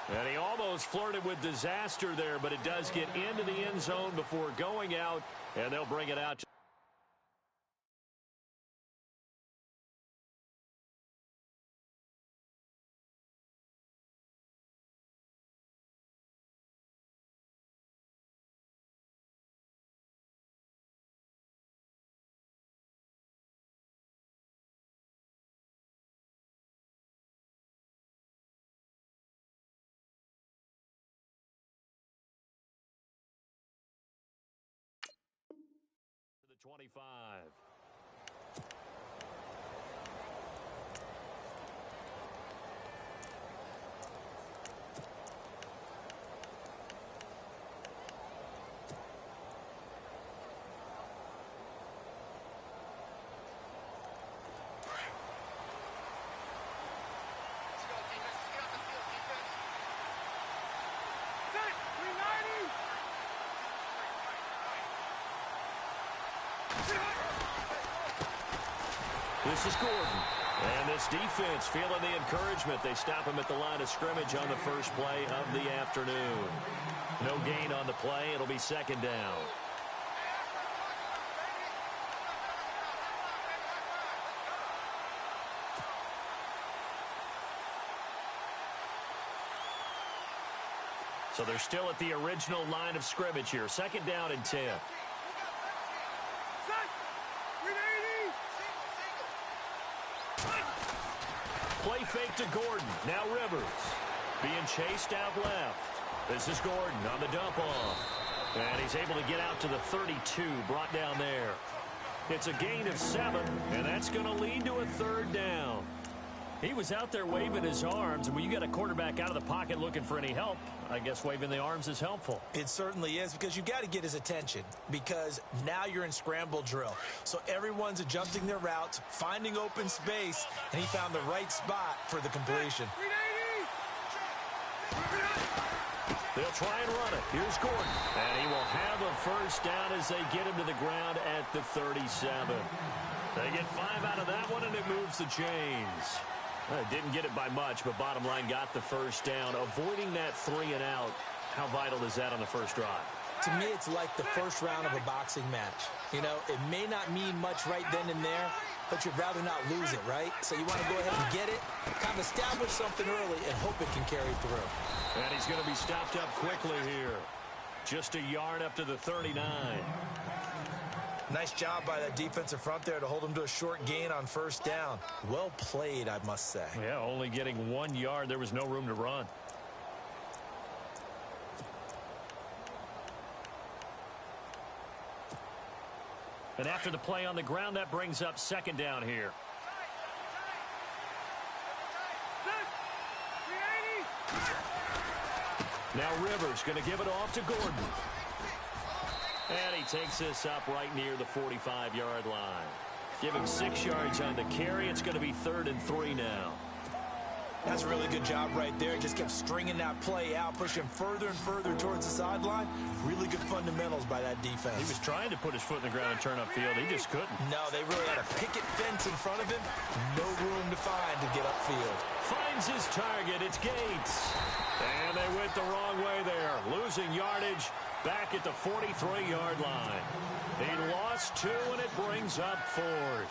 And he almost flirted with disaster there, but it does get into the end zone before going out, and they'll bring it out. To the 25. This is Gordon. And this defense feeling the encouragement. They stop him at the line of scrimmage on the first play of the afternoon. No gain on the play. It'll be second down. So they're still at the original line of scrimmage here. Second down and 10. Play fake to Gordon. Now Rivers. Being chased out left. This is Gordon on the dump off. And he's able to get out to the 32, brought down there. It's a gain of 7, and that's going to lead to a third down. He was out there waving his arms, and when you got a quarterback out of the pocket looking for any help, I guess waving the arms is helpful. It certainly is, because you got to get his attention, because now you're in scramble drill. So everyone's adjusting their routes, finding open space, and he found the right spot for the completion. They'll try and run it. Here's Gordon. And he will have a first down as they get him to the ground at the 37. They get 5 out of that one, and it moves the chains. Didn't get it by much, but bottom line got the first down. Avoiding that 3 and out, how vital is that on the first drive? To me, it's like the first round of a boxing match. You know, it may not mean much right then and there, but you'd rather not lose it, right? So you want to go ahead and get it, kind of establish something early, and hope it can carry through. And he's going to be stopped up quickly here. Just a yard up to the 39. Nice job by that defensive front there to hold him to a short gain on first down. Well played, I must say. Yeah, only getting 1 yard. There was no room to run. And after the play on the ground, that brings up second down here. Now Rivers going to give it off to Gordon. And he takes this up right near the 45-yard line. Give him 6 yards on the carry. It's going to be 3rd and 3 now. That's a really good job right there. Just kept stringing that play out, pushing further and further towards the sideline. Really good fundamentals by that defense. He was trying to put his foot in the ground and turn upfield. He just couldn't. No, they really had a picket fence in front of him. No room to find to get upfield. Finds his target. It's Gates. And they went the wrong way there. Losing yardage back at the 43-yard line. He lost 2, and it brings up 4th.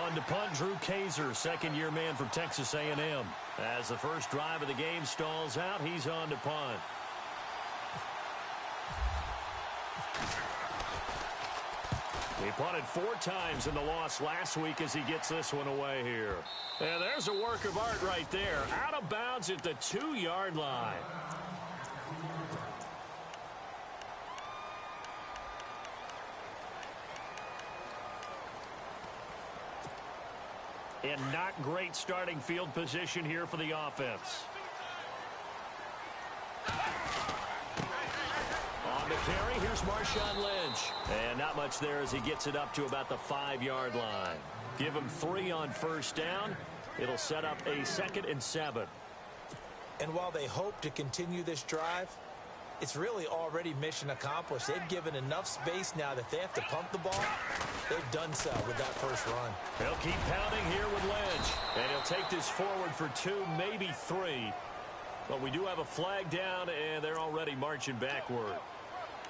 On to punt, Drew Kaiser, second-year man from Texas A&M. As the first drive of the game stalls out, he's on to punt. He punted 4 times in the loss last week as he gets this one away here. And there's a work of art right there. Out of bounds at the 2-yard line. And not great starting field position here for the offense. On the carry, here's Marshawn Lynch. And not much there as he gets it up to about the 5-yard line. Give him 3 on first down. It'll set up a 2nd and 7. And while they hope to continue this drive, it's really already mission accomplished. They've given enough space now that they have to pump the ball. They've done so with that first run. He'll keep pounding here with Lynch. And he'll take this forward for 2, maybe 3. But we do have a flag down, and they're already marching backward.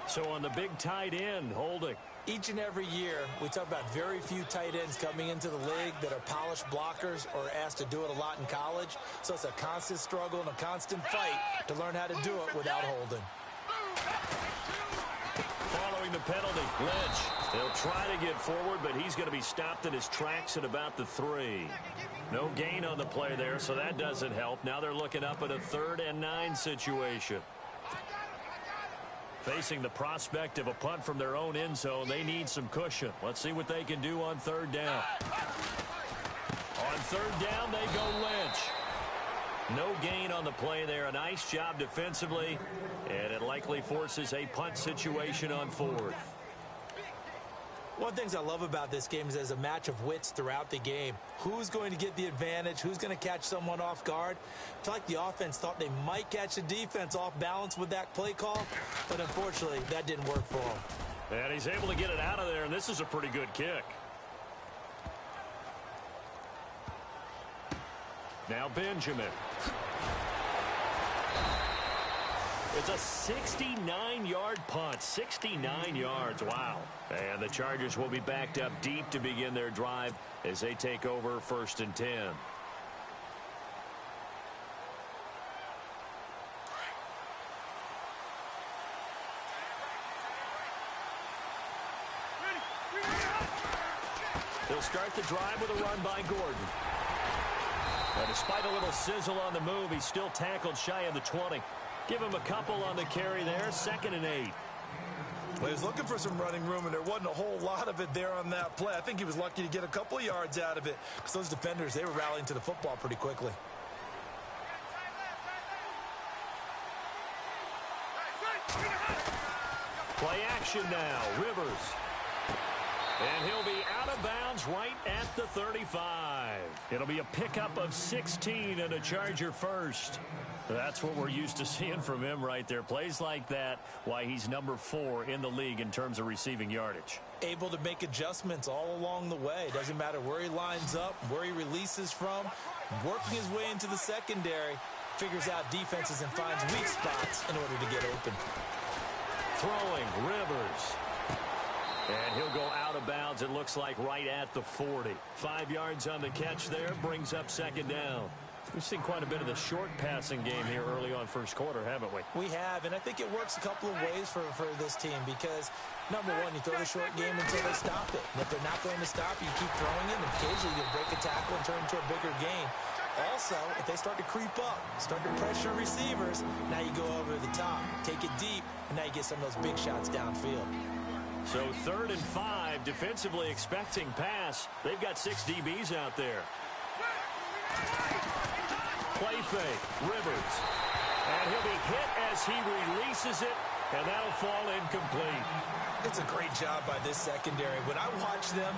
So on the big tight end, holding. Each and every year, we talk about very few tight ends coming into the league that are polished blockers or asked to do it a lot in college. So it's a constant struggle and a constant fight to learn how to do it without holding. Following the penalty, Lynch. He'll try to get forward, but he's going to be stopped in his tracks at about the 3. No gain on the play there, so that doesn't help. Now they're looking up at a 3rd and 9 situation. Facing the prospect of a punt from their own end zone, they need some cushion. Let's see what they can do on 3rd down. On 3rd down, they go Lynch. No gain on the play there. A nice job defensively, and it likely forces a punt situation on 4th. One of the things I love about this game is there's a match of wits throughout the game. Who's going to get the advantage? Who's going to catch someone off guard? I feel like the offense thought they might catch the defense off balance with that play call, but unfortunately, that didn't work for them. And he's able to get it out of there, and this is a pretty good kick. Now Benjamin. It's a 69-yard punt. 69 yards. Wow. And the Chargers will be backed up deep to begin their drive as they take over 1st and 10. He'll start the drive with a run by Gordon. And despite a little sizzle on the move, he's still tackled shy of the 20. Give him a couple on the carry there. 2nd and 8. Well, he was looking for some running room, and there wasn't a whole lot of it there on that play. I think he was lucky to get a couple of yards out of it, because those defenders, they were rallying to the football pretty quickly. Play action now. Rivers. And he'll be out of bounds right at the 35. It'll be a pickup of 16 and a Charger first. That's what we're used to seeing from him right there. Plays like that, why he's number 4 in the league in terms of receiving yardage. Able to make adjustments all along the way. Doesn't matter where he lines up, where he releases from. Working his way into the secondary, figures out defenses and finds weak spots in order to get open. Throwing, Rivers. And he'll go out of bounds, it looks like, right at the 40. 5 yards on the catch there, brings up 2nd down. We've seen quite a bit of the short passing game here early on first quarter, haven't we? We have, and I think it works a couple of ways for this team because, number one, you throw the short game until they stop it. And if they're not going to stop, you keep throwing it, and occasionally you'll break a tackle and turn into a bigger gain. Also, if they start to creep up, start to pressure receivers, now you go over the top, take it deep, and now you get some of those big shots downfield. So 3rd and 5, defensively expecting pass. They've got 6 DBs out there. Play fake, Rivers. And he'll be hit as he releases it, and that'll fall incomplete. It's a great job by this secondary. When I watch them,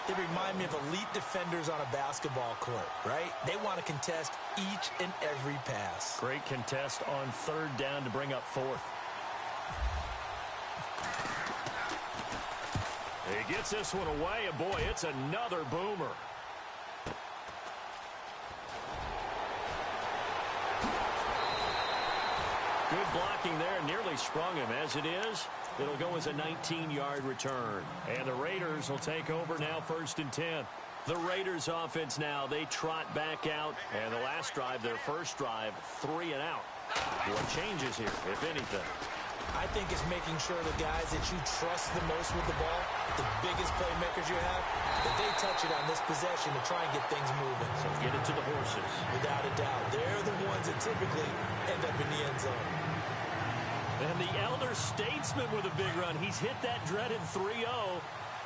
they remind me of elite defenders on a basketball court, right? They want to contest each and every pass. Great contest on 3rd down to bring up 4th. He gets this one away, and boy, it's another boomer. Good blocking there, nearly sprung him. As it is, it'll go as a 19-yard return. And the Raiders will take over now 1st and 10. The Raiders offense now, they trot back out. And the last drive, their first drive, 3 and out. What changes here, if anything? I think it's making sure the guys that you trust the most with the ball, the biggest playmakers you have, that they touch it on this possession to try and get things moving. So get it to the horses. Without a doubt. They're the ones that typically end up in the end zone. And the elder statesman with a big run. He's hit that dreaded 3-0.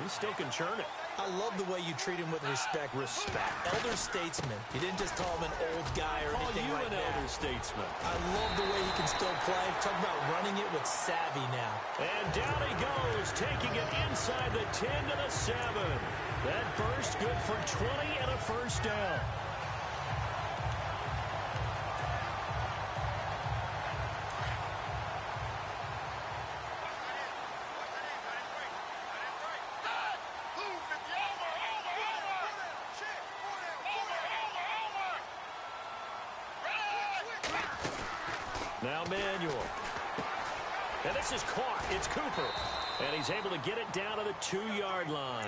He still can churn it. I love the way you treat him with respect. Respect. Elder statesman. You didn't just call him an old guy or anything like that. Elder statesman. I love the way he can still play. Talk about running it with savvy now. And down he goes, taking it inside the 10 to the 7. That burst good for 20 and a first down. Now Manuel. And this is caught. It's Cooper. And he's able to get it down to the 2-yard line.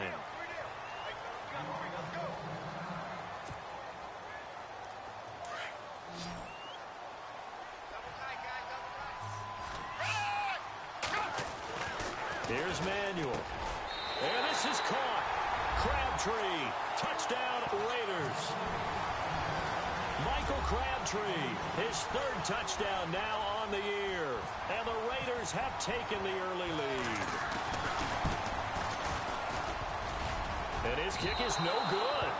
Here's Manuel. And this is caught. Crabtree. Touchdown, Raiders. Michael Crabtree, his 3rd touchdown now on the year. And the Raiders have taken the early lead. And his kick is no good.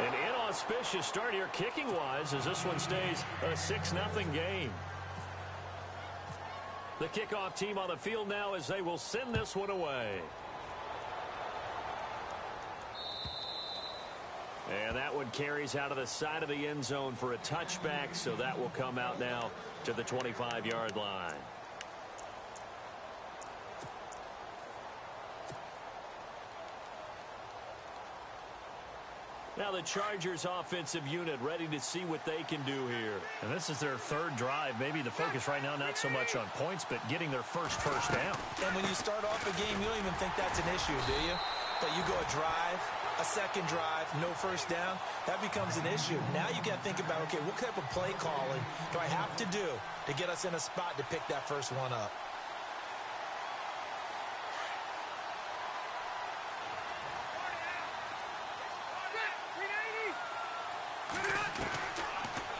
An inauspicious start here kicking-wise as this one stays a 6-0 game. The kickoff team on the field now as they will send this one away. And that one carries out of the side of the end zone for a touchback, so that will come out now to the 25-yard line. Now the Chargers offensive unit ready to see what they can do here. And this is their 3rd drive. Maybe the focus right now not so much on points, but getting their first down. And when you start off a game, you don't even think that's an issue, do you? But you go a drive, a second drive, no first down, that becomes an issue. Now you got to think about, okay, what type of play calling do I have to do to get us in a spot to pick that first one up?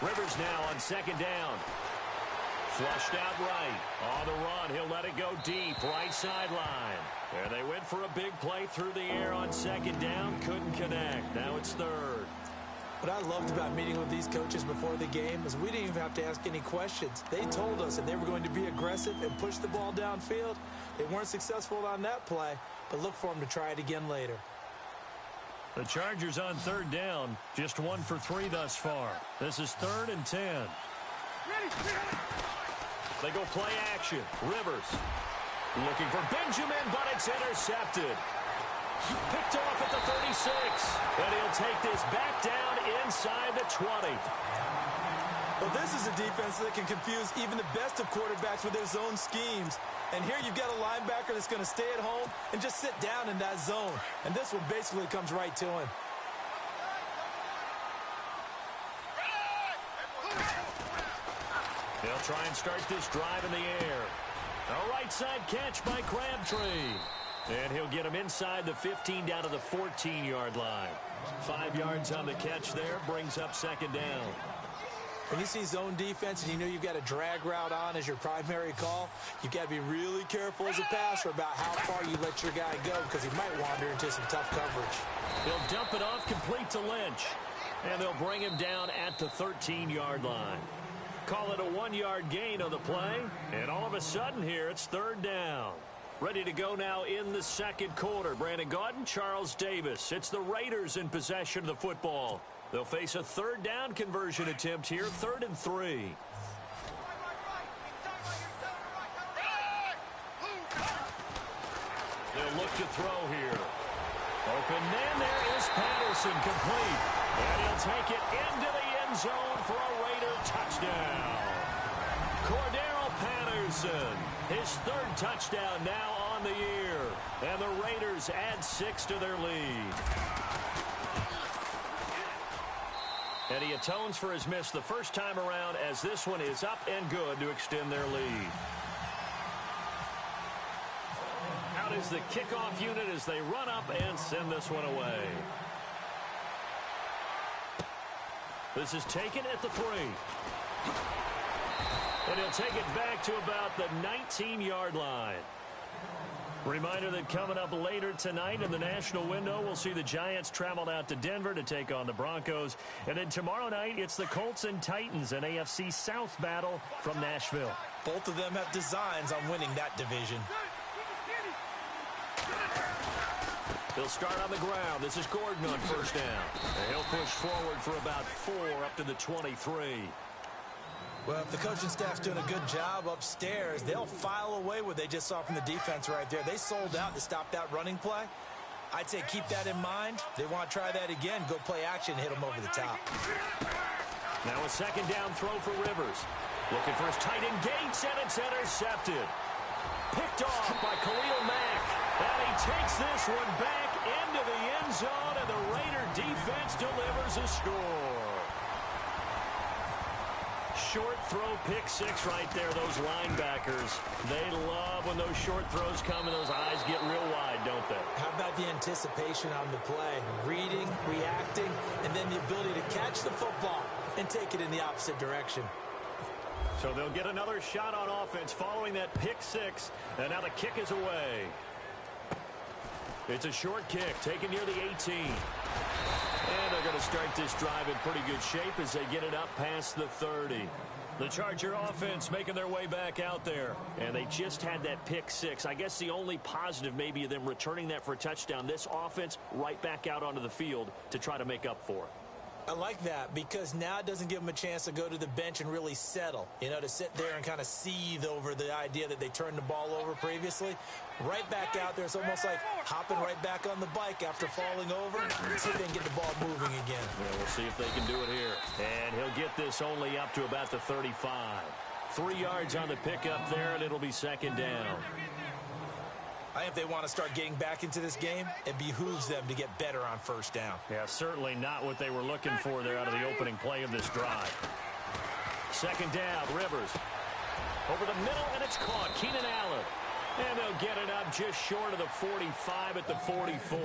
Rivers now on 2nd down. Flushed out right. On the run, he'll let it go deep, right sideline. And they went for a big play through the air on 2nd down. Couldn't connect. Now it's 3rd. What I loved about meeting with these coaches before the game is we didn't even have to ask any questions. They told us that they were going to be aggressive and push the ball downfield. They weren't successful on that play, but look for them to try it again later. The Chargers on 3rd down, just 1 for 3 thus far. This is 3rd and 10. They go play action. Rivers looking for Benjamin, but it's intercepted. Picked off at the 36. And he'll take this back down inside the 20. Well, this is a defense that can confuse even the best of quarterbacks with their zone schemes. And here you've got a linebacker that's going to stay at home and just sit down in that zone. And this one basically comes right to him. They'll try and start this drive in the air. A right side catch by Crabtree. And he'll get him inside the 15 down to the 14-yard line. 5 yards on the catch there, brings up 2nd down. When you see zone defense and you know you've got a drag route on as your primary call, you've got to be really careful as a passer about how far you let your guy go because he might wander into some tough coverage. He'll dump it off complete to Lynch. And they'll bring him down at the 13-yard line. Call it a 1-yard gain on the play. And all of a sudden here, it's 3rd down. Ready to go now in the 2nd quarter. Brandon Gaudin, Charles Davis. It's the Raiders in possession of the football. They'll face a 3rd down conversion attempt here, 3rd and 3. They'll look to throw here. Open man, there is Patterson, complete. And he'll take it into the end zone for a Raider touchdown. Cordero Patterson, his 3rd touchdown now on the year. And the Raiders add 6 to their lead. And he atones for his miss the first time around as this one is up and good to extend their lead. Out is the kickoff unit as they run up and send this one away. This is taken at the 3. And he'll take it back to about the 19-yard line. Reminder that coming up later tonight in the national window, we'll see the Giants travel out to Denver to take on the Broncos. And then tomorrow night, it's the Colts and Titans, an AFC South battle from Nashville. Both of them have designs on winning that division. He'll start on the ground. This is Gordon on 1st down. And he'll push forward for about 4 up to the 23. Well, if the coaching staff's doing a good job upstairs, they'll file away what they just saw from the defense right there. They sold out to stop that running play. I'd say keep that in mind. They want to try that again. Go play action and hit them over the top. Now a second down throw for Rivers. Looking for his tight end Gates, and it's intercepted. Picked off by Khalil Mack. And he takes this one back into the end zone, and the Raider defense delivers a score. Short throw, pick six right there. Those linebackers, they love when those short throws come and those eyes get real wide, don't they? How about the anticipation on the play? Reading, reacting, and then the ability to catch the football and take it in the opposite direction. So they'll get another shot on offense following that pick six, and now the kick is away. It's a short kick taken near the 18. And they're going to start this drive in pretty good shape as they get it up past the 30. The Charger offense making their way back out there. And they just had that pick six. I guess the only positive maybe of them returning that for a touchdown. This offense right back out onto the field to try to make up for it. I like that because now it doesn't give them a chance to go to the bench and really settle, to sit there and kind of seethe over the idea that they turned the ball over previously. Right back out there, it's almost like hopping right back on the bike after falling over. See if they can get the ball moving again. Yeah, we'll see if they can do it here. And he'll get this only up to about the 35. 3 yards on the pickup there, and it'll be second down. I think if they want to start getting back into this game, it behooves them to get better on first down. Yeah, certainly not what they were looking for there out of the opening play of this drive. Second down, Rivers. Over the middle, and it's caught. Keenan Allen. And they'll get it up just short of the 45 at the 44.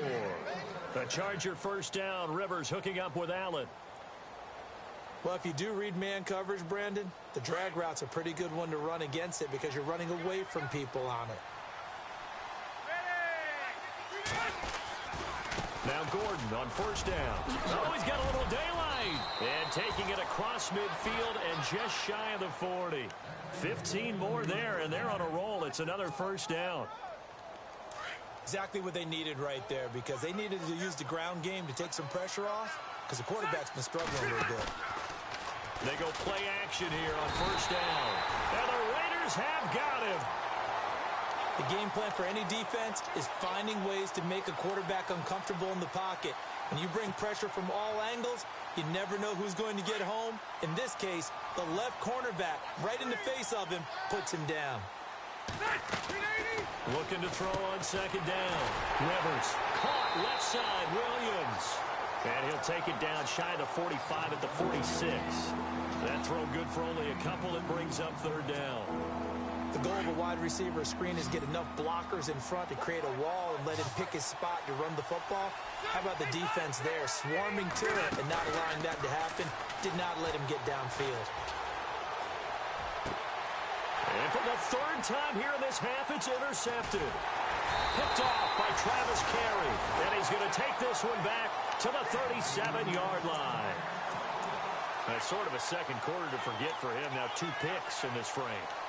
The Charger first down. Rivers hooking up with Allen. Well, if you do read man coverage, Brandon, the drag route's a pretty good one to run against it because you're running away from people on it. Now Gordon on first down. Oh, he's got a little daylight. And taking it across midfield and just shy of the 40. 15 more there, and they're on a roll. It's another first down. Exactly what they needed right there because they needed to use the ground game to take some pressure off because the quarterback's been struggling a little bit. They go play action here on first down. And the Raiders have got him. The game plan for any defense is finding ways to make a quarterback uncomfortable in the pocket. When you bring pressure from all angles, you never know who's going to get home. In this case, the left cornerback, right in the face of him, puts him down. Looking to throw on second down. Rivers caught left side, Williams. And he'll take it down shy of the 45 at the 46. That throw good for only a couple. It brings up third down. The goal of a wide receiver screen is get enough blockers in front to create a wall and let him pick his spot to run the football. How about the defense there, swarming to it and not allowing that to happen? Did not let him get downfield. And for the third time here in this half, it's intercepted. Picked off by Travis Carey. And he's going to take this one back to the 37-yard line. That's sort of a second quarter to forget for him. Now 2 picks in this frame.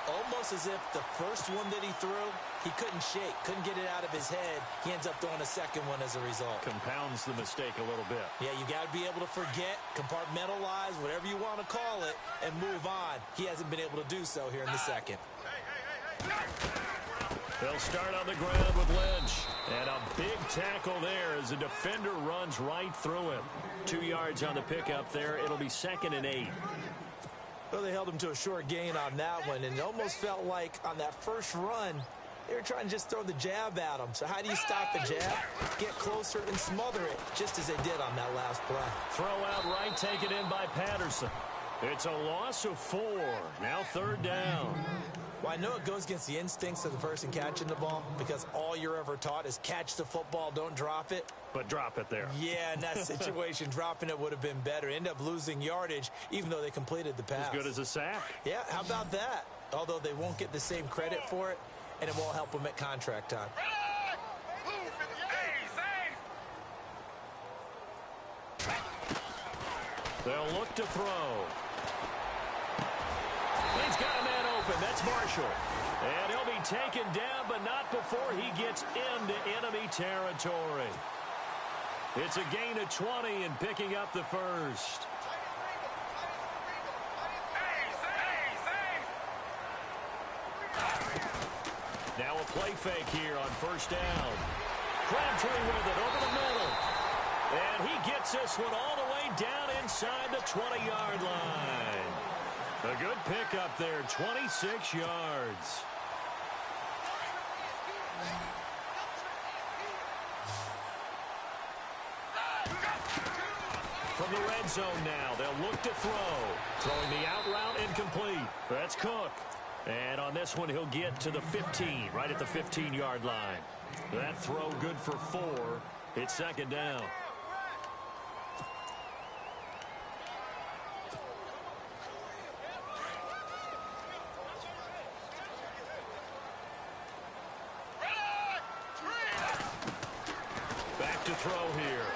Almost as if the first one that he threw, he couldn't shake, couldn't get it out of his head. He ends up throwing a second one as a result. Compounds the mistake a little bit. Yeah, you got to be able to forget, compartmentalize, whatever you want to call it, and move on. He hasn't been able to do so here in the second. They'll start on the ground with Lynch. And a big tackle there as the defender runs right through him. 2 yards on the pickup there. It'll be second and 8. Well, they held him to a short gain on that one, and it almost felt like on that first run, they were trying to just throw the jab at him. So how do you stop the jab? Get closer and smother it, just as they did on that last play. Throw out right, taken in by Patterson. It's a loss of 4. Now third down. Well, I know it goes against the instincts of the person catching the ball because all you're ever taught is catch the football, don't drop it. But drop it there. Yeah, in that situation, dropping it would have been better. End up losing yardage, even though they completed the pass. As good as a sack. Yeah, how about that? Although they won't get the same credit for it, and it won't help them at contract time. They'll look to throw. He's got a man open. That's Marshall. And he'll be taken down, but not before he gets into enemy territory. It's a gain of 20 and picking up the first. Now a play fake here on first down. Crabtree with it over the middle. And he gets this one all the way down inside the 20-yard line. A good pickup there, 26 yards. From the red zone now, they'll look to throw. Throwing the out route incomplete. That's Cook. And on this one, he'll get to the 15, right at the 15-yard line. That throw good for 4. It's second down. Back to throw here.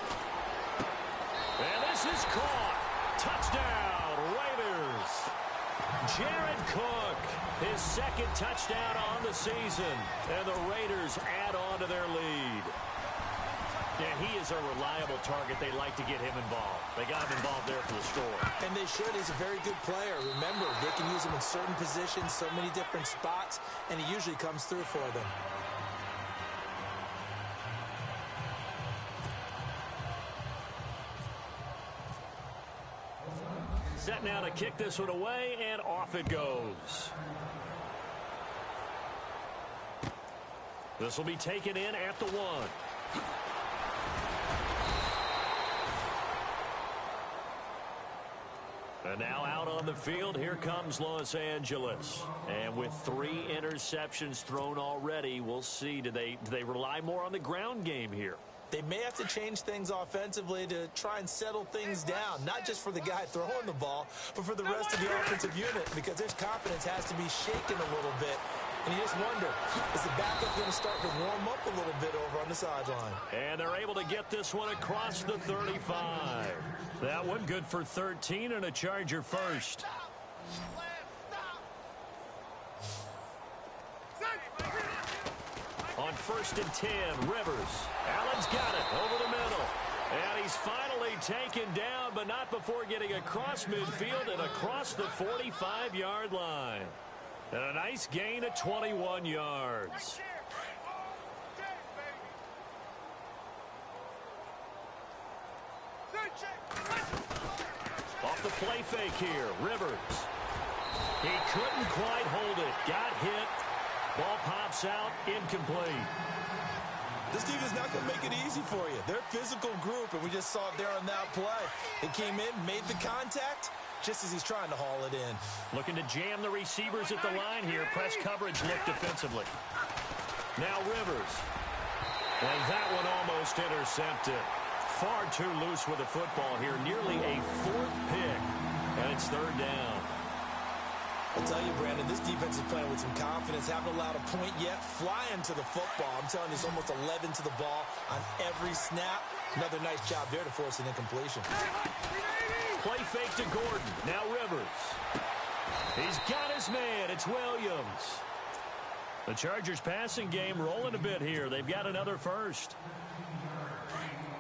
And this is caught. Touchdown, Raiders. Jared Cook, his second touchdown on the season. And the Raiders add on to their lead. Yeah, he is a reliable target. They like to get him involved. They got him involved there for the score. And they should. He's a very good player. Remember, they can use him in certain positions, so many different spots, and he usually comes through for them. Set now to kick this one away, and off it goes. This will be taken in at the 1. And now out on the field, here comes Los Angeles. And with 3 interceptions thrown already, we'll see. Do they rely more on the ground game here? They may have to change things offensively to try and settle things down, not just for the guy throwing the ball, but for the rest of the offensive unit, because his confidence has to be shaken a little bit. And you just wonder, is the backup going to start to warm up a little bit over on the sideline? And they're able to get this one across the 35. That one good for 13 and a Charger first. On 1st and 10, Rivers. Allen's got it over the middle. And he's finally taken down, but not before getting across midfield and across the 45-yard line. And a nice gain of 21 yards. Off the play fake here, Rivers. He couldn't quite hold it. Got hit. Ball pops out, incomplete. This team is not going to make it easy for you. They're a physical group, and we just saw it there on that play. They came in, made the contact, just as he's trying to haul it in. Looking to jam the receivers at the line here. Press coverage look defensively. Now Rivers. And that one almost intercepted. Far too loose with the football here. Nearly a 4th pick. And it's 3rd down. I'll tell you, Brandon, this defense is playing with some confidence. Haven't allowed a point yet. Flying to the football. I'm telling you, it's almost 11 to the ball on every snap. Another nice job there to force an incompletion. Play fake to Gordon. Now Rivers. He's got his man. It's Williams. The Chargers passing game rolling a bit here. They've got another first.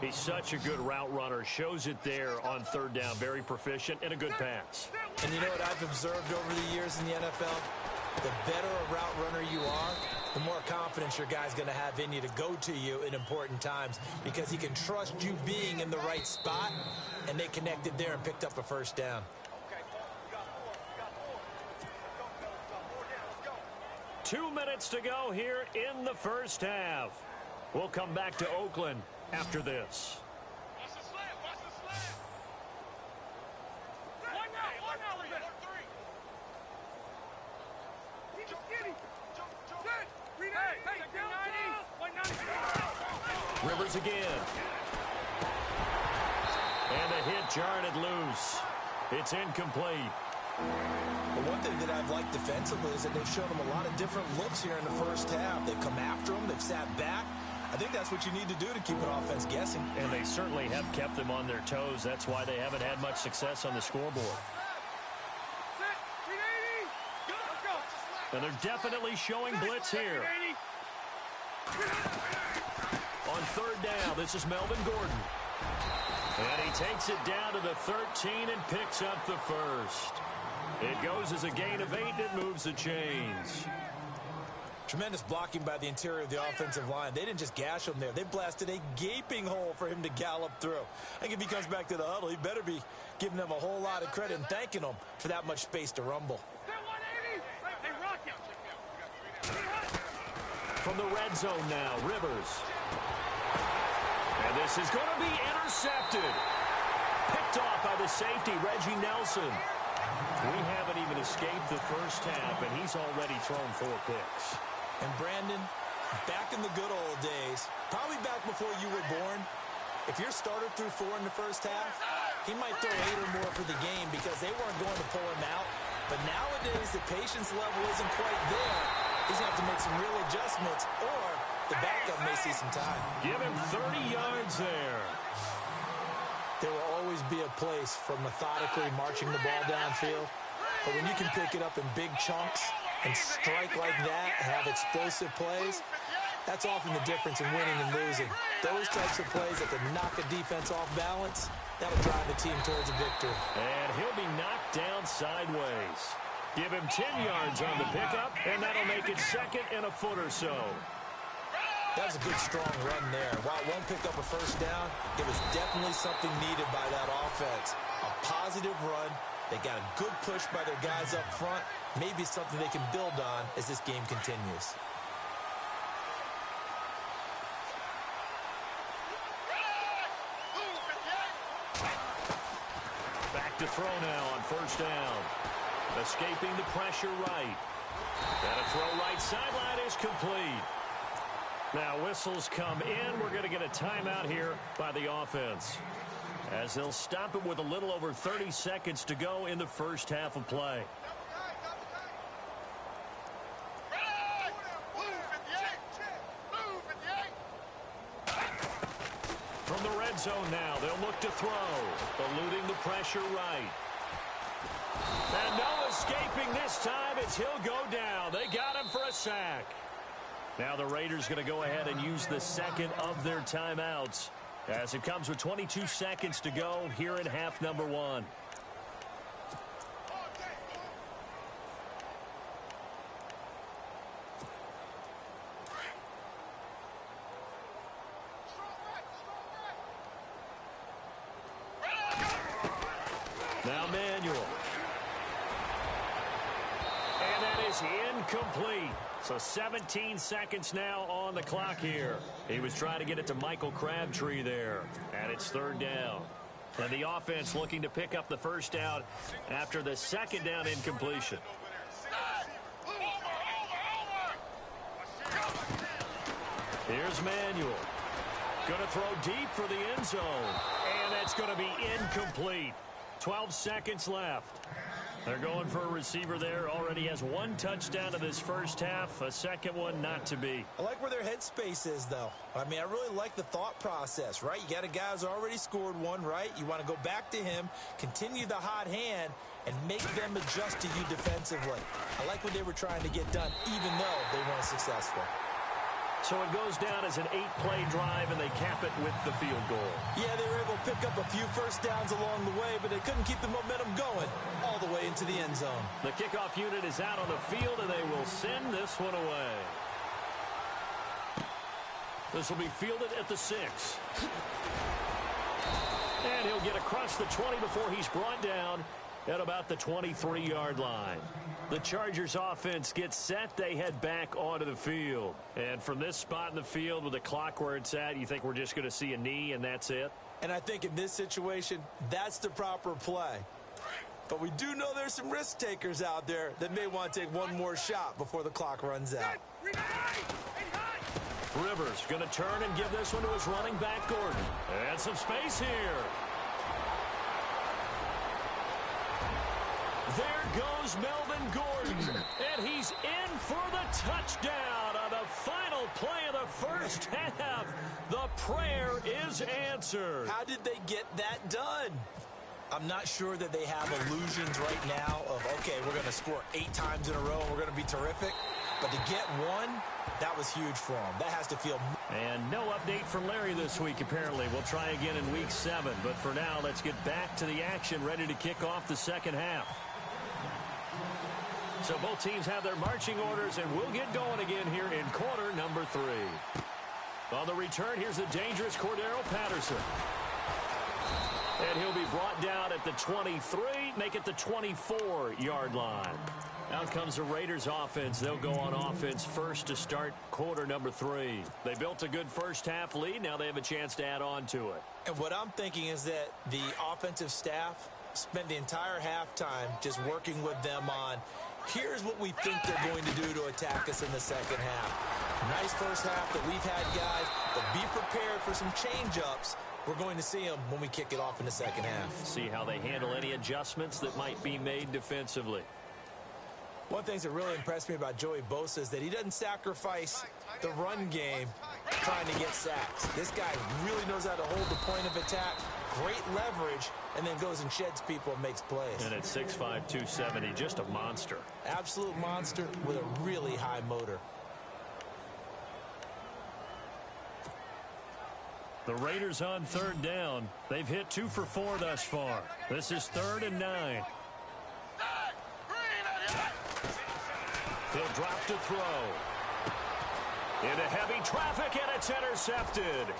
He's such a good route runner. Shows it there on 3rd down. Very proficient and a good pass. And you know what I've observed over the years in the NFL? The better a route runner you are, the more confidence your guy's going to have in you to go to you in important times, because he can trust you being in the right spot, and they connected there and picked up a first down. 2 minutes to go here in the first half. We'll come back to Oakland after this. Rivers again. And the hit jarred it loose. It's incomplete. But one thing that I've liked defensively is that they've shown them a lot of different looks here in the first half. They've come after them. They've sat back. I think that's what you need to do to keep an offense guessing. And they certainly have kept them on their toes. That's why they haven't had much success on the scoreboard. And they're definitely showing blitz here. On 3rd down, this is Melvin Gordon. And he takes it down to the 13 and picks up the first. It goes as a gain of 8, and it moves the chains. Tremendous blocking by the interior of the offensive line. They didn't just gash him there. They blasted a gaping hole for him to gallop through. I think if he comes back to the huddle, he better be giving them a whole lot of credit and thanking them for that much space to rumble. From the red zone now, Rivers. And this is going to be intercepted. Picked off by the safety, Reggie Nelson. We haven't even escaped the first half, and he's already thrown 4 picks. And Brandon, back in the good old days, probably back before you were born, if your starter threw 4 in the first half, he might throw 8 or more for the game because they weren't going to pull him out. But nowadays, the patience level isn't quite there. He's going to have to make some real adjustments, or the backup may see some time. Give him 30 yards there. There will always be a place for methodically marching the ball downfield. But when you can pick it up in big chunks and strike like that, have explosive plays, that's often the difference in winning and losing. Those types of plays that can knock a defense off balance, that'll drive the team towards a victory. And he'll be knocked down sideways. Give him 10 yards on the pickup, and that'll make it 2nd and a foot or so. That was a good, strong run there. While it won't pick up a first down, it was definitely something needed by that offense. A positive run. They got a good push by their guys up front. Maybe something they can build on as this game continues. Back to throw now on first down. Escaping the pressure right. And a throw right sideline is complete. Now whistles come in. We're going to get a timeout here by the offense, as they'll stop it with a little over 30 seconds to go in the first half of play. From the red zone now, they'll look to throw, eluding the pressure right. And no escaping this time as he'll go down. They got him for a sack. Now the Raiders going to go ahead and use the second of their timeouts, as it comes with 22 seconds to go here in half number 1. Now Manuel. And that is incomplete. So 17 seconds now on the clock here. He was trying to get it to Michael Crabtree there. And it's 3rd down. And the offense looking to pick up the first down after the 2nd down incompletion. Here's Manuel. Going to throw deep for the end zone. And that's going to be incomplete. 12 seconds left. They're going for a receiver there. Already has 1 touchdown in this first half. A second one not to be. I like where their headspace is, though. I mean, I really like the thought process, right? You got a guy who's already scored 1, right? You want to go back to him, continue the hot hand, and make them adjust to you defensively. I like what they were trying to get done, even though they weren't successful. So it goes down as an 8-play drive, and they cap it with the field goal. Yeah, they were able to pick up a few first downs along the way, but they couldn't keep the momentum going all the way into the end zone. The kickoff unit is out on the field, and they will send this one away. This will be fielded at the 6. And he'll get across the 20 before he's brought down at about the 23-yard line. The Chargers offense gets set. They head back onto the field. And from this spot in the field with the clock where it's at, you think we're just going to see a knee and that's it? And I think in this situation, that's the proper play. But we do know there's some risk takers out there that may want to take one more shot before the clock runs out. Rivers going to turn and give this one to his running back, Gordon. And some space here. There goes Melvin Gordon, and he's in for the touchdown on the final play of the first half. The prayer is answered. How did they get that done? I'm not sure that they have illusions right now of, okay, we're going to score 8 times in a row and we're going to be terrific. But to get 1, that was huge for them. That has to feel... And no update for Larry this week, apparently. We'll try again in week 7. But for now, let's get back to the action, ready to kick off the second half. So both teams have their marching orders, and we'll get going again here in quarter number 3. On the return, here's the dangerous Cordero Patterson. And he'll be brought down at the 23, make it the 24-yard line. Out comes the Raiders offense. They'll go on offense first to start quarter number 3. They built a good first-half lead. Now they have a chance to add on to it. And what I'm thinking is that the offensive staff spent the entire halftime just working with them on, here's what we think they're going to do to attack us in the second half. Nice first half that we've had, guys, but be prepared for some change-ups. We're going to see them when we kick it off in the second half. See how they handle any adjustments that might be made defensively. One thing that really impressed me about Joey Bosa is that he doesn't sacrifice the run game trying to get sacks. This guy really knows how to hold the point of attack, great leverage, and then goes and sheds people and makes plays. And at 6'5", 270, just a monster. Absolute monster with a really high motor. The Raiders on third down. They've hit 2 for 4 thus far. This is 3rd and 9. He'll drop to throw. Into heavy traffic, and it's intercepted.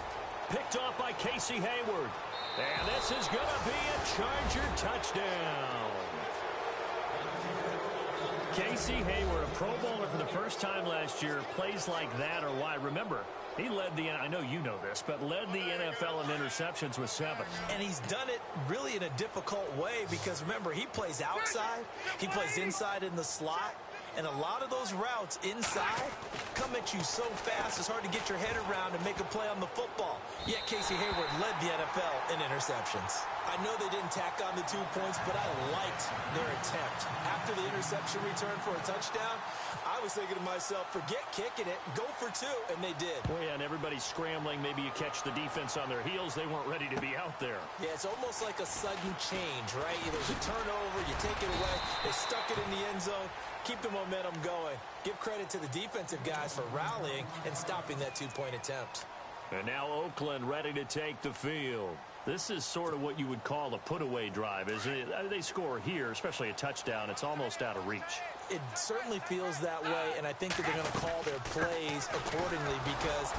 Picked off by Casey Hayward. And this is going to be a Charger touchdown. Casey Hayward, a Pro Bowler for the first time last year, plays like that or why. Remember, he led the, I know you know this, but led the NFL in interceptions with 7. And he's done it really in a difficult way because, remember, he plays outside. He plays inside in the slot. And a lot of those routes inside come at you so fast, it's hard to get your head around and make a play on the football. Yet Casey Hayward led the NFL in interceptions. I know they didn't tack on the 2 points, but I liked their attempt. After the interception return for a touchdown, I was thinking to myself, forget kicking it, go for 2, and they did. Well, yeah, and everybody's scrambling. Maybe you catch the defense on their heels. They weren't ready to be out there. Yeah, it's almost like a sudden change, right? There's a turnover, you take it away, they stuck it in the end zone. Keep the momentum going. Give credit to the defensive guys for rallying and stopping that 2-point attempt. And now Oakland ready to take the field. This is sort of what you would call a put-away drive, isn't it? They score here, especially a touchdown. It's almost out of reach. It certainly feels that way, and I think that they're going to call their plays accordingly because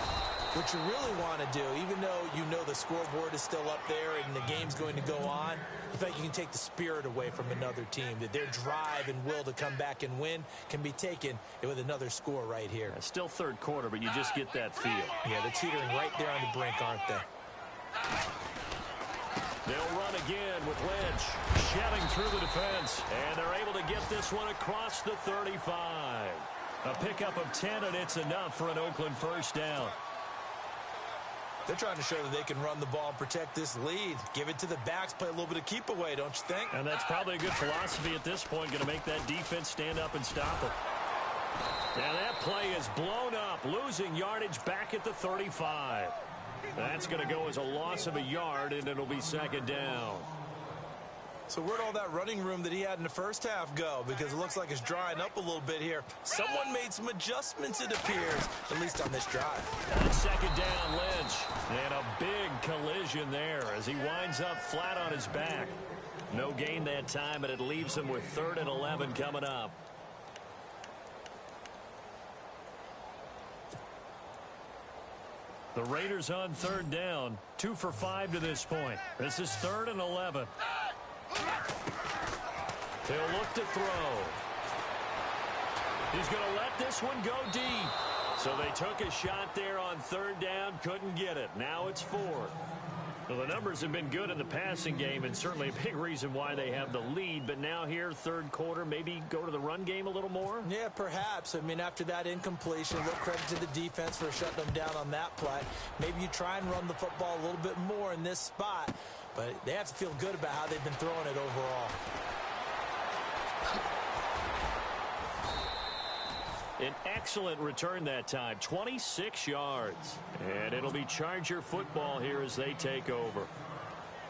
what you really want to do, even though you know the scoreboard is still up there and the game's going to go on, I think you can take the spirit away from another team, that their drive and will to come back and win can be taken with another score right here. It's still third quarter, but you just get that feel. Yeah, they're teetering right there on the brink, aren't they? They'll run again with Lynch shedding through the defense, and they're able to get this one across the 35. A pickup of 10, and it's enough for an Oakland first down. They're trying to show that they can run the ball and protect this lead. Give it to the backs, play a little bit of keep away, don't you think? And that's probably a good philosophy at this point, going to make that defense stand up and stop it. And that play is blown up, losing yardage back at the 35. That's going to go as a loss of a yard, and it'll be second down. So where'd all that running room that he had in the first half go? Because it looks like it's drying up a little bit here. Someone made some adjustments, it appears, at least on this drive. On second down, Lynch. And a big collision there as he winds up flat on his back. No gain that time, and it leaves him with 3rd and 11 coming up. The Raiders on third down, 2 for 5 to this point. This is 3rd and 11. He'll look to throw. He's going to let this one go deep. So they took a shot there on 3rd down, couldn't get it. Now it's 4th. Well, the numbers have been good in the passing game, and certainly a big reason why they have the lead. But now here, third quarter, maybe go to the run game a little more? Yeah, perhaps. I mean, after that incompletion, a little credit to the defense for shutting them down on that play. Maybe you try and run the football a little bit more in this spot. But they have to feel good about how they've been throwing it overall. An excellent return that time, 26 yards. And it'll be Charger football here as they take over.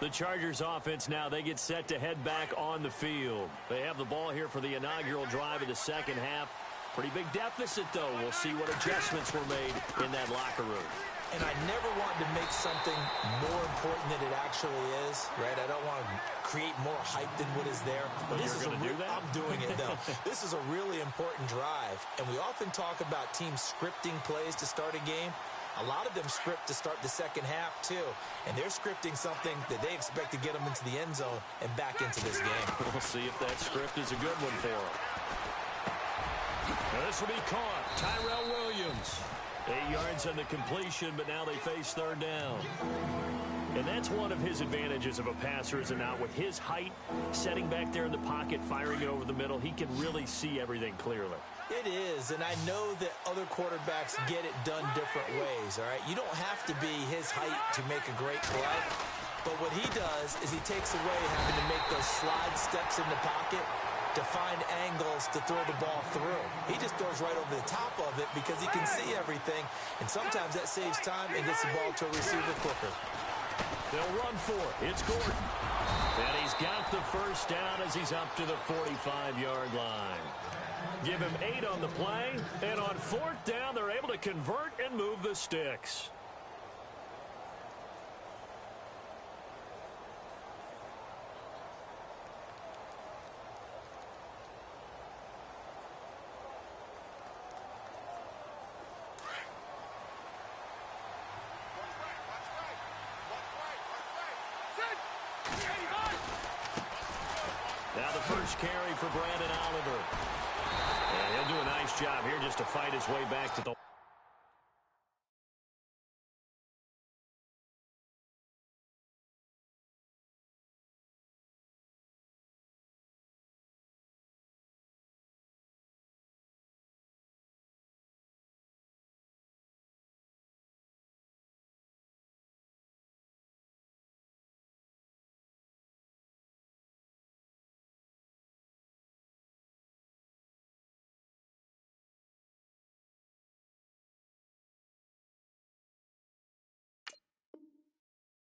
The Chargers offense now, they get set to head back on the field. They have the ball here for the inaugural drive of the second half. Pretty big deficit, though. We'll see what adjustments were made in that locker room. And I never want to make something more important than it actually is, right? I don't want to create more hype than what is there. But this you're is going to do that? I'm doing it, though. know, this is a really important drive, and we often talk about teams scripting plays to start a game. A lot of them script to start the second half, too, and they're scripting something that they expect to get them into the end zone and back into this game. We'll see if that script is a good one for them. Now this will be caught. Tyrell Williams. 8 yards on the completion, but now they face third down. And that's one of his advantages of a passer, is it not? With his height, setting back there in the pocket, firing it over the middle, he can really see everything clearly. It is, and I know that other quarterbacks get it done different ways, all right? You don't have to be his height to make a great play, but what he does is he takes away having to make those slide steps in the pocket to find angles to throw the ball through. He just throws right over the top of it because he can see everything, and sometimes that saves time and gets the ball to a receiver quicker. They'll run for it. It's Gordon. And he's got the first down as he's up to the 45-yard line. Give him 8 on the play, and on fourth down, they're able to convert and move the sticks. Now the first carry for Brandon Oliver. And he'll do a nice job here just to fight his way back to the...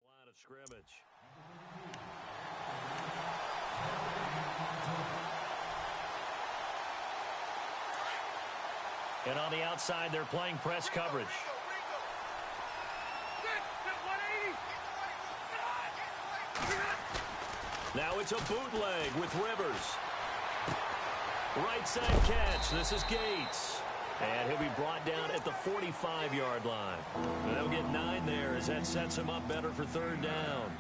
line of scrimmage. And on the outside, they're playing press coverage. Now it's a bootleg with Rivers. Right side catch. This is Gates. And he'll be brought down at the 45-yard line. And they'll get 9 there as that sets him up better for third down.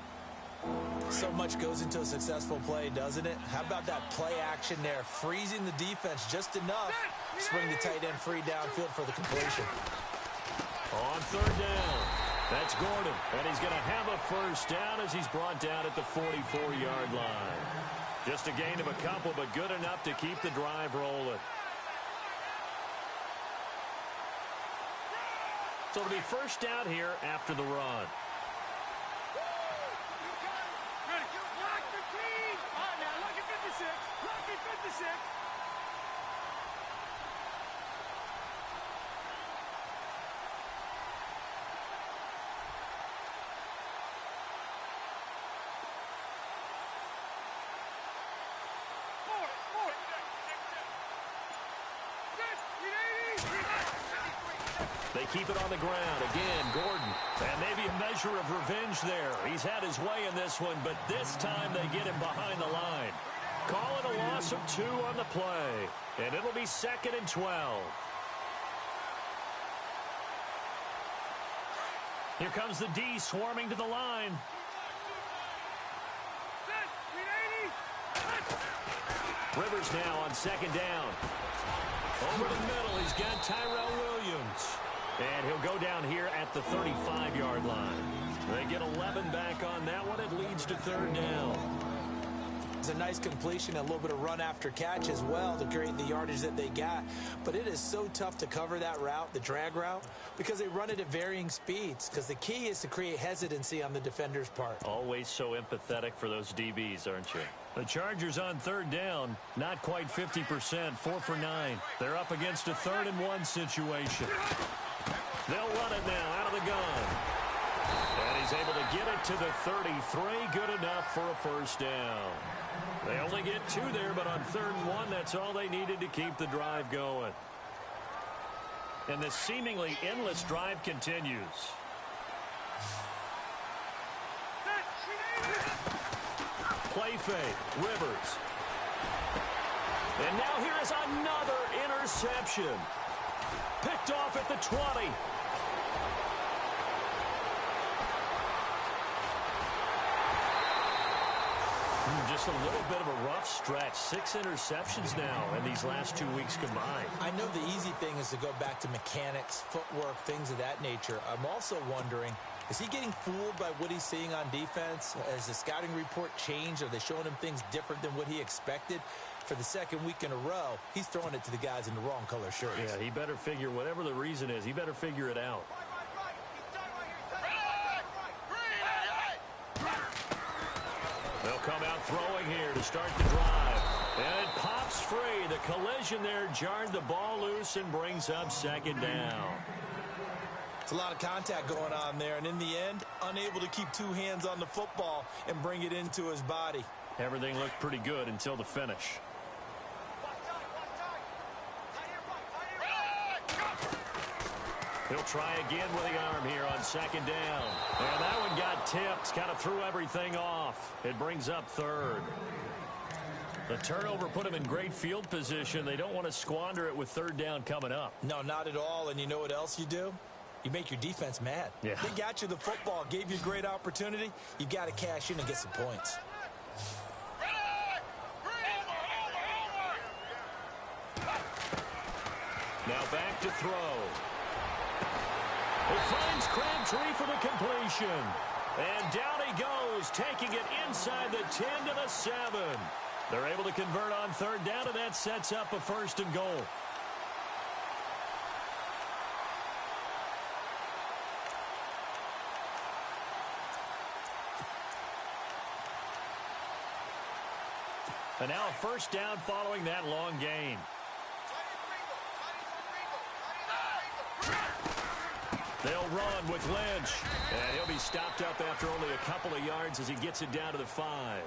So much goes into a successful play, doesn't it? How about that play action there? Freezing the defense just enough to swing the tight end free downfield for the completion. On third down, that's Gordon. And he's going to have a first down as he's brought down at the 44-yard line. Just a gain of a couple, but good enough to keep the drive rolling. So it'll be first down here after the run. They keep it on the ground. Again, Gordon. And maybe a measure of revenge there. He's had his way in this one, but this time they get him behind the line. Call it a loss of 2 on the play. And it'll be 2nd and 12. Here comes the D swarming to the line. Rivers now on 2nd down. Over the middle, he's got Tyrell Williams. And he'll go down here at the 35-yard line. They get 11 back on that one. It leads to third down. It's a nice completion, a little bit of run after catch as well to create the yardage that they got. But it is so tough to cover that route, the drag route, because they run it at varying speeds. Because the key is to create hesitancy on the defender's part. Always so empathetic for those DBs, aren't you? The Chargers on third down, not quite 50%, 4 for 9. They're up against a 3rd and 1 situation. They'll run it now out of the gun. And he's able to get it to the 33. Good enough for a first down. They only get 2 there, but on 3rd and 1, that's all they needed to keep the drive going. And this seemingly endless drive continues. Play fake. Rivers. And now here is another interception. Picked off at the 20. Just a little bit of a rough stretch. 6 interceptions now in these last 2 weeks combined. I know the easy thing is to go back to mechanics, footwork, things of that nature. I'm also wondering, is he getting fooled by what he's seeing on defense? Has the scouting report changed? Are they showing him things different than what he expected? For the second week in a row, he's throwing it to the guys in the wrong color shirts. Yeah, he better figure, whatever the reason is, he better figure it out. They'll come out throwing here to start the drive. And it pops free. The collision there jarred the ball loose and brings up second down. It's a lot of contact going on there, and in the end, unable to keep 2 hands on the football and bring it into his body. Everything looked pretty good until the finish. He'll try again with the arm here on second down. And that one got tipped, kind of threw everything off. It brings up third. The turnover put him in great field position. They don't want to squander it with third down coming up. No, not at all. And you know what else you do? You make your defense mad. Yeah. They got you the football, gave you a great opportunity. You got to cash in and get some points. Now back to throw. It finds Crabtree for the completion. And down he goes, taking it inside the 10 to the 7. They're able to convert on third down, and that sets up a first and goal. And now a first down following that long gain. They'll run with Lynch. And he'll be stopped up after only a couple of yards as he gets it down to the 5.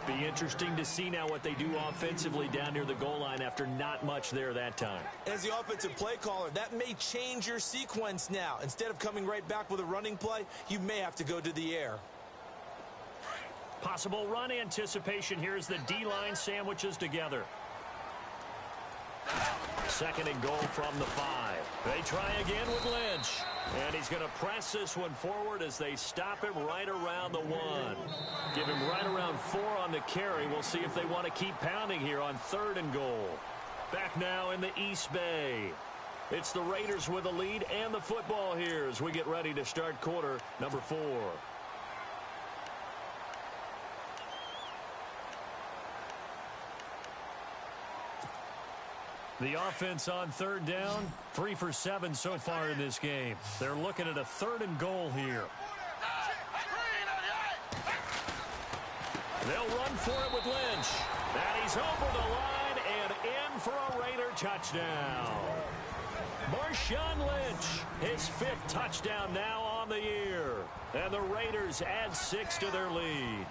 Be interesting to see now what they do offensively down near the goal line after not much there that time. As the offensive play caller, that may change your sequence now. Instead of coming right back with a running play, you may have to go to the air. Possible run anticipation here as the D-line sandwiches together. Second and goal from the 5. They try again with Lynch. And he's going to press this one forward as they stop him right around the 1. Give him right around 4 on the carry. We'll see if they want to keep pounding here on third and goal. Back now in the East Bay. It's the Raiders with the lead and the football here as we get ready to start quarter number 4. The offense on third down, 3 for 7 so far in this game. They're looking at a third and goal here. They'll run for it with Lynch. And he's over the line and in for a Raider touchdown. Marshawn Lynch, his 5th touchdown now on the year. And the Raiders add 6 to their lead.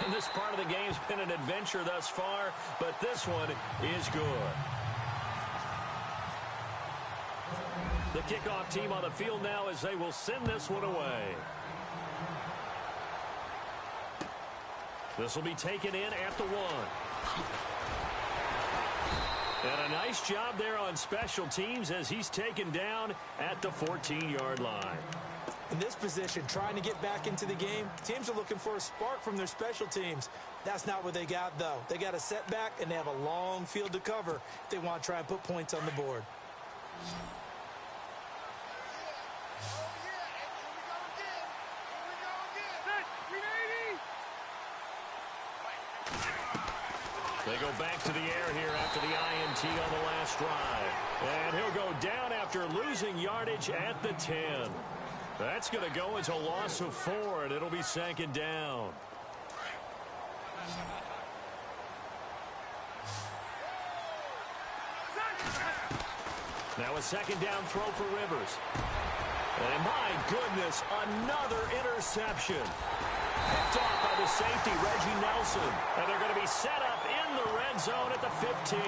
And this part of the game's been an adventure thus far, but this one is good. The kickoff team on the field now as they will send this one away. This will be taken in at the 1. And a nice job there on special teams as he's taken down at the 14-yard line. In this position, trying to get back into the game, teams are looking for a spark from their special teams. That's not what they got, though. They got a setback, and they have a long field to cover if they want to try and put points on the board. They go back to the air here after the INT on the last drive. And he'll go down after losing yardage at the 10. That's going to go as a loss of 4, and it'll be second down. Now a second down throw for Rivers. And my goodness, another interception. Picked off by the safety, Reggie Nelson. And they're going to be set up in the red zone at the 15.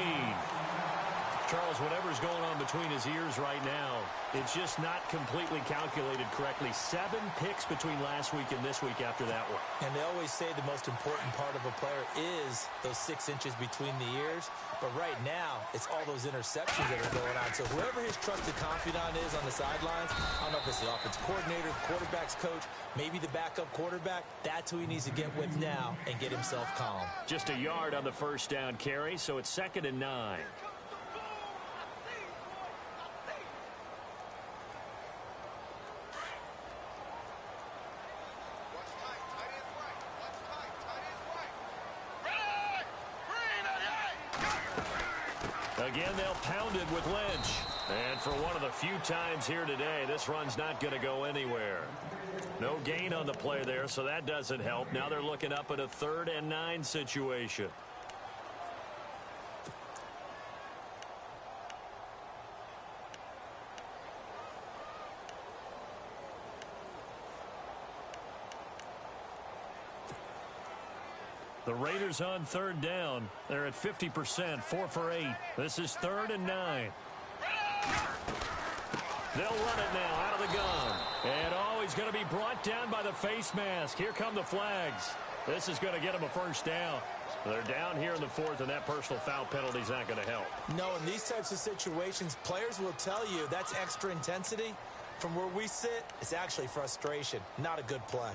Charles, whatever's going on between his ears right now, it's just not completely calculated correctly. 7 picks between last week and this week after that one. And they always say the most important part of a player is those 6 inches between the ears. But right now, it's all those interceptions that are going on. So whoever his trusted confidant is on the sidelines, I don't know if it's the offensive coordinator, the quarterback's coach, maybe the backup quarterback, that's who he needs to get with now and get himself calm. Just a yard on the first down carry, so it's 2nd and 9. Again, they'll pound it with Lynch. And for one of the few times here today, this run's not going to go anywhere. No gain on the play there, so that doesn't help. Now they're looking up at a 3rd and 9 situation. The Raiders on 3rd down. They're at 50%, 4 for 8. This is 3rd and 9. They'll run it now out of the gun. And he's going to be brought down by the face mask. Here come the flags. This is going to get him a first down. They're down here in the 4th, and that personal foul penalty is not going to help. No, in these types of situations, players will tell you that's extra intensity. From where we sit, it's actually frustration, not a good play.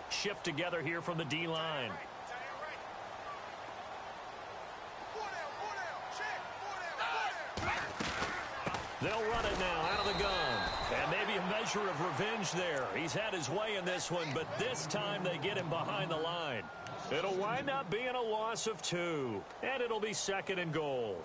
Shift together here from the D-line. They'll run it now out of the gun. And maybe a measure of revenge there. He's had his way in this one, but this time they get him behind the line. It'll wind up being a loss of 2. And it'll be 2nd and goal.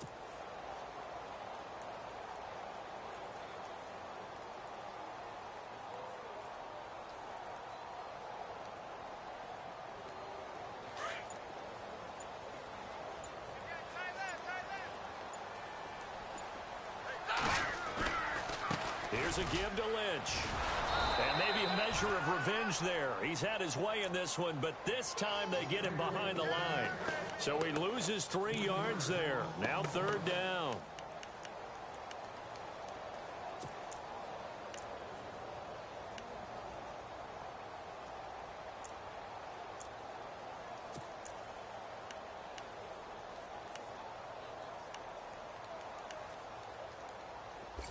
Here's a give to Lynch. And maybe a measure of revenge there. He's had his way in this one, but this time they get him behind the line. So he loses 3 yards there. Now 3rd down.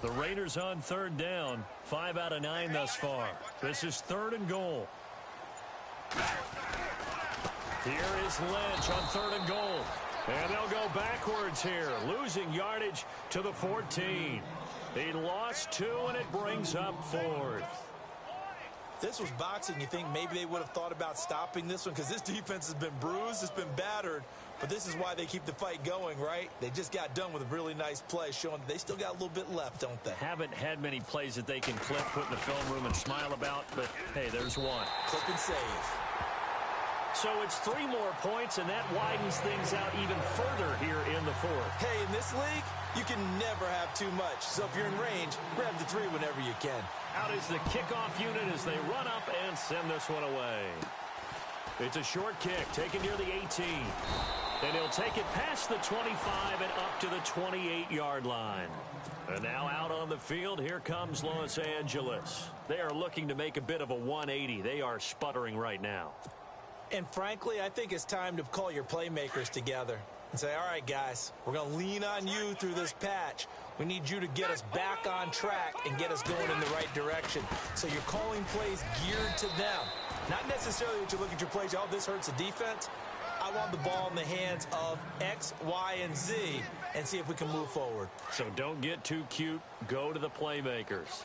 The Raiders on 3rd down. 5 out of 9 thus far. This is 3rd and goal. Here is Lynch on 3rd and goal. And they'll go backwards here, losing yardage to the 14. He lost 2, and it brings up 4th. This was boxing. You think maybe they would have thought about stopping this one because this defense has been bruised, it's been battered. But this is why they keep the fight going, right? They just got done with a really nice play, showing that they still got a little bit left, don't they? Haven't had many plays that they can clip, put in the film room, and smile about, but, hey, there's one. Clip and save. So it's 3 more points, and that widens things out even further here in the 4th. Hey, in this league, you can never have too much. So if you're in range, grab the 3 whenever you can. Out is the kickoff unit as they run up and send this one away. It's a short kick taken near the 18. And he'll take it past the 25 and up to the 28-yard line. And now out on the field, here comes Los Angeles. They are looking to make a bit of a 180. They are sputtering right now. And frankly, I think it's time to call your playmakers together and say, all right, guys, we're going to lean on you through this patch. We need you to get us back on track and get us going in the right direction. So you're calling plays geared to them. Not necessarily that you look at your plays, oh, this hurts the defense. I want the ball in the hands of X, Y, and Z and see if we can move forward. So don't get too cute. Go to the playmakers.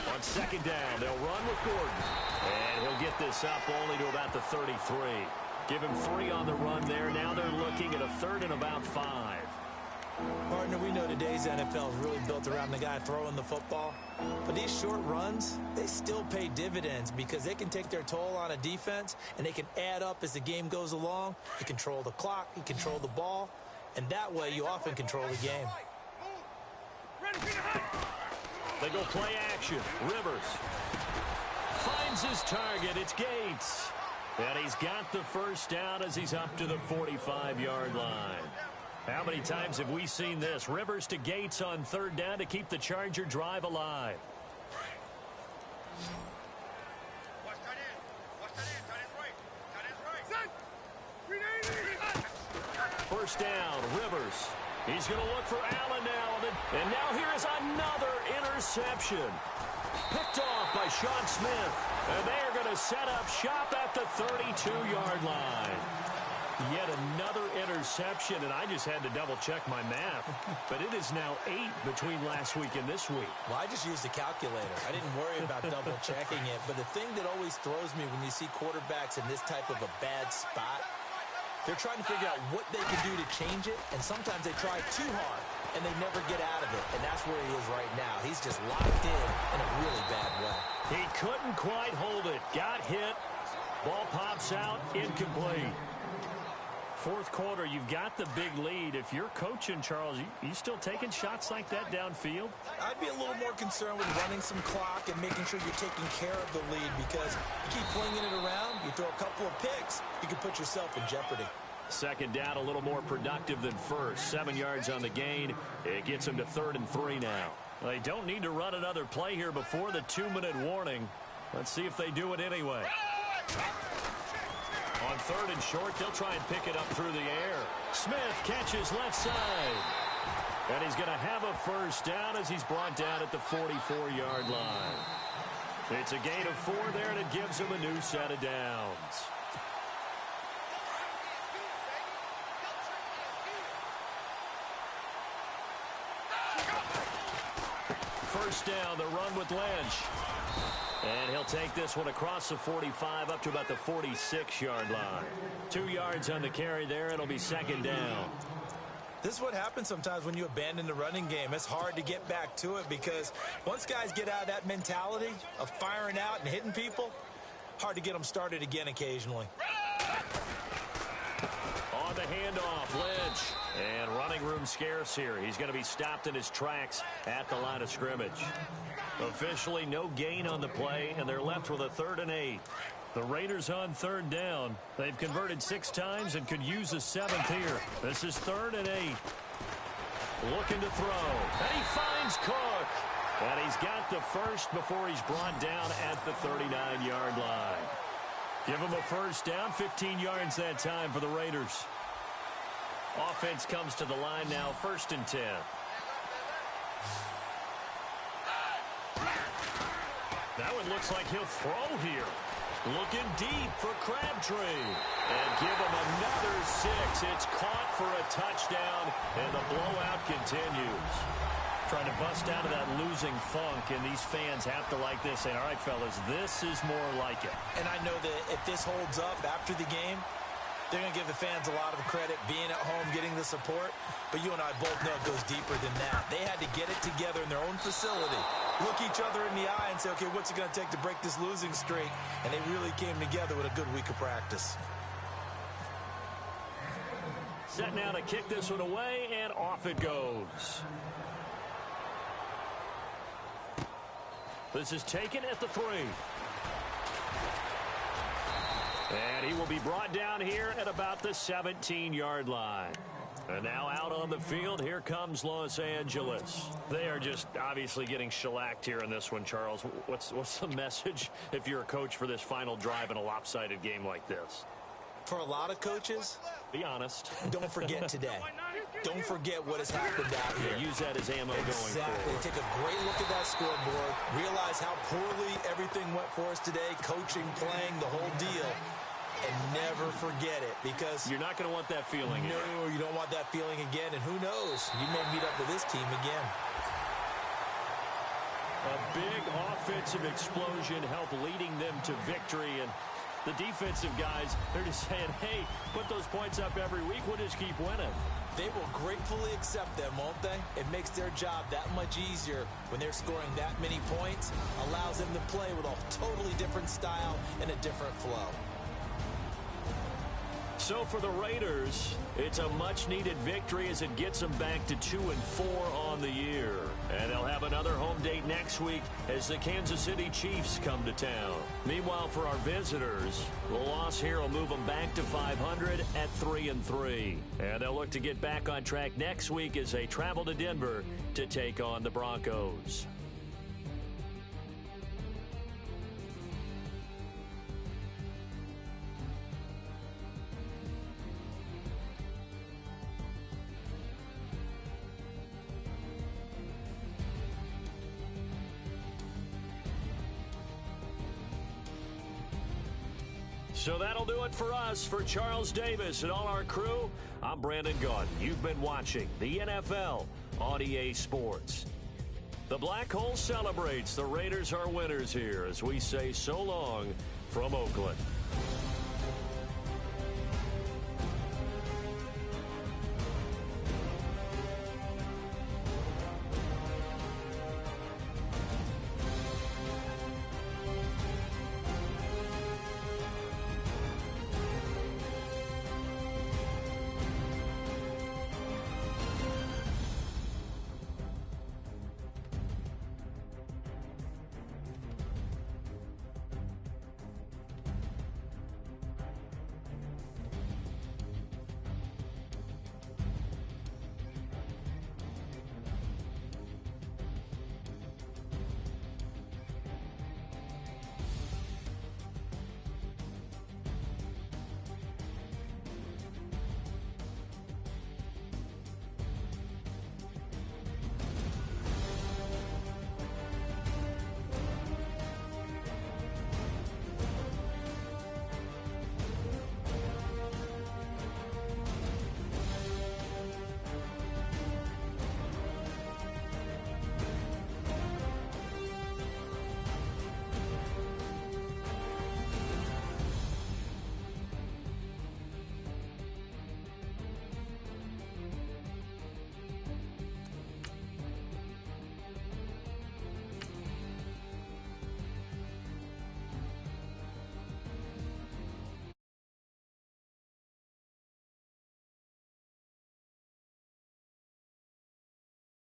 On 2nd down, they'll run with Gordon. And he'll get this up only to about the 33. Give him 3 on the run there. Now they're looking at a 3rd and about 5. Partner, we know today's NFL is really built around the guy throwing the football. But these short runs, they still pay dividends because they can take their toll on a defense and they can add up as the game goes along. You control the clock, you control the ball, and that way you often control the game. They go play action. Rivers finds his target. It's Gates. And he's got the first down as he's up to the 45-yard line. How many times have we seen this? Rivers to Gates on third down to keep the Charger drive alive. First down, Rivers. He's going to look for Allen now. And now here is another interception. Picked off by Sean Smith. And they are going to set up shop at the 32-yard line. Yet another interception, and I just had to double-check my math. But it is now 8 between last week and this week. Well, I just used a calculator. I didn't worry about double-checking it. But the thing that always throws me when you see quarterbacks in this type of a bad spot, they're trying to figure out what they can do to change it, and sometimes they try too hard, and they never get out of it, and that's where he is right now. He's just locked in a really bad way. He couldn't quite hold it. Got hit. Ball pops out. Incomplete. Fourth quarter, you've got the big lead. If you're coaching, Charles, you still taking shots like that downfield? I'd be a little more concerned with running some clock and making sure you're taking care of the lead, because you keep flinging it around, you throw a couple of picks, you can put yourself in jeopardy. Second down, a little more productive than first. 7 yards on the gain. It gets him to 3rd and 3 now. They don't need to run another play here before the 2-minute warning. Let's see if they do it anyway. On 3rd and short, they'll try and pick it up through the air. Smith catches left side. And he's going to have a first down as he's brought down at the 44-yard line. It's a gain of 4 there, and it gives him a new set of downs. First down, the run with Lynch. And he'll take this one across the 45 up to about the 46-yard line. 2 yards on the carry there. It'll be second down. This is what happens sometimes when you abandon the running game. It's hard to get back to it because once guys get out of that mentality of firing out and hitting people, hard to get them started again occasionally. On the handoff, Lynch. And running room scarce here. He's going to be stopped in his tracks at the line of scrimmage. Officially no gain on the play, and they're left with a 3rd and 8. The Raiders on 3rd down. They've converted 6 times and could use a 7th here. This is 3rd and 8. Looking to throw. And he finds Cook. And he's got the first before he's brought down at the 39-yard line. Give him a first down, 15 yards that time for the Raiders. Offense comes to the line now, 1st and 10. That one looks like he'll throw here. Looking deep for Crabtree. And give him another 6. It's caught for a touchdown, and the blowout continues. Trying to bust out of that losing funk, and these fans have to like this. Saying, all right, fellas, this is more like it. And I know that if this holds up after the game, they're going to give the fans a lot of credit being at home, getting the support. But you and I both know it goes deeper than that. They had to get it together in their own facility, look each other in the eye and say, okay, what's it going to take to break this losing streak? And they really came together with a good week of practice. Set now to kick this one away, and off it goes. This is taken at the 3. And he will be brought down here at about the 17-yard line. And now out on the field, here comes Los Angeles. They are just obviously getting shellacked here in this one, Charles. What's the message if you're a coach for this final drive in a lopsided game like this? For a lot of coaches, be honest. Don't forget today. Don't forget what has happened out here. Yeah, use that as ammo going forward. Exactly. Take a great look at that scoreboard. Realize how poorly everything went for us today. Coaching, playing, the whole deal. And never forget it, because you're not going to want that feeling. No, you don't want that feeling again. And who knows? You may meet up with this team again. A big offensive explosion helped leading them to victory. And the defensive guys, they're just saying, hey, put those points up every week. We'll just keep winning. They will gratefully accept them, won't they? It makes their job that much easier when they're scoring that many points. Allows them to play with a totally different style and a different flow. So for the Raiders, it's a much-needed victory as it gets them back to 2-4 on the year. And they'll have another home date next week as the Kansas City Chiefs come to town. Meanwhile, for our visitors, the loss here will move them back to 500 at 3-3. And they'll look to get back on track next week as they travel to Denver to take on the Broncos. So that'll do it for us. For Charles Davis and all our crew, I'm Brandon Gaudin. You've been watching the NFL on EA Sports. The Black Hole celebrates. The Raiders are winners here as we say so long from Oakland.